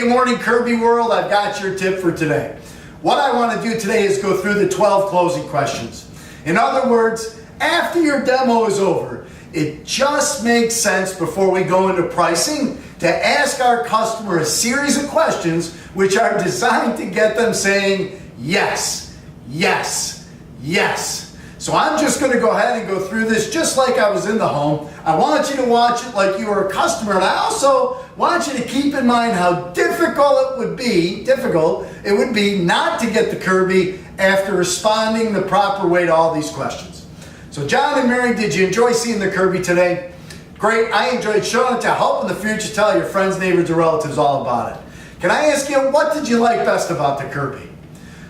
good morning, Kirby World. I've got your tip for today. What I want to do today is go through the 12 closing questions. In other words, after your demo is over, it just makes sense before we go into pricing to ask our customer a series of questions which are designed to get them saying yes, yes, yes. So I'm just going to go ahead and go through this just like I was in the home. I want you to watch it like you were a customer, and I also want you to keep in mind how difficult it would be not to get the Kirby after responding the proper way to all these questions. So John and Mary, did you enjoy seeing the Kirby today? Great. I enjoyed showing it to help in the future tell your friends, neighbors, and relatives all about it. Can I ask you, what did you like best about the Kirby?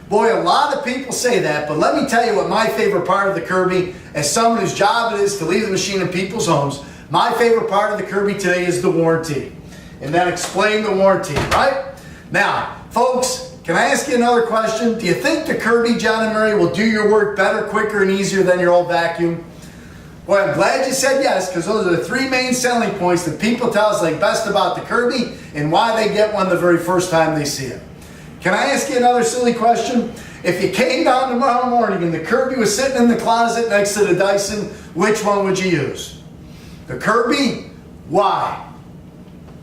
Boy, a lot of people say that, but let me tell you what my favorite part of the Kirby, as someone whose job it is to leave the machine in people's homes, my favorite part of the Kirby today is the warranty. And then explain the warranty, right? Now, folks, can I ask you another question? Do you think the Kirby, John and Mary, will do your work better, quicker, and easier than your old vacuum? Well, I'm glad you said yes, because those are the three main selling points that people tell us like best about the Kirby and why they get one the very first time they see it. Can I ask you another silly question? If you came down tomorrow morning and the Kirby was sitting in the closet next to the Dyson, which one would you use? The Kirby? Why?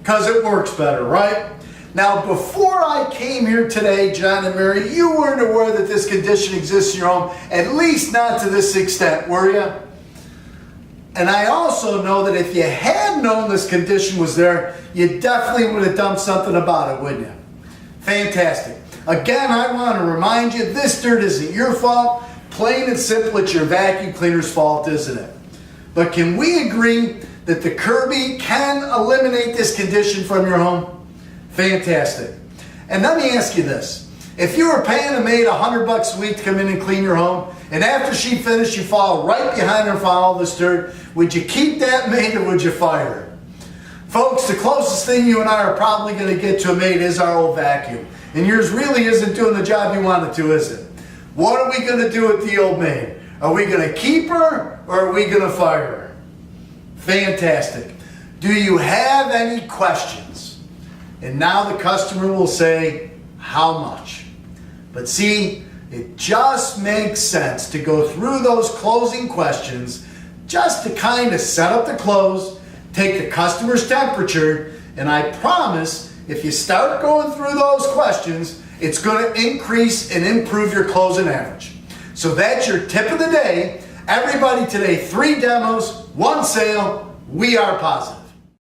Because it works better, right? Now, before I came here today, John and Mary, you weren't aware that this condition exists in your home, at least not to this extent, were you? And I also know that if you had known this condition was there, you definitely would have done something about it, wouldn't you? Fantastic. Again, I want to remind you, this dirt isn't your fault. Plain and simple, it's your vacuum cleaner's fault, isn't it? But can we agree that the Kirby can eliminate this condition from your home? Fantastic. And let me ask you this. If you were paying a maid $100 a week to come in and clean your home, and after she finished, you fall right behind her and found all this dirt, would you keep that maid or would you fire her? Folks, the closest thing you and I are probably going to get to a maid is our old vacuum. And yours really isn't doing the job you want it to, is it? What are we going to do with the old maid? Are we going to keep her or are we going to fire her? Fantastic. Do you have any questions? And now the customer will say, how much? But see, it just makes sense to go through those closing questions just to kind of set up the close, take the customer's temperature, and I promise if you start going through those questions, it's going to increase and improve your closing average. So that's your tip of the day. Everybody today, 3 demos, 1 sale. We are positive.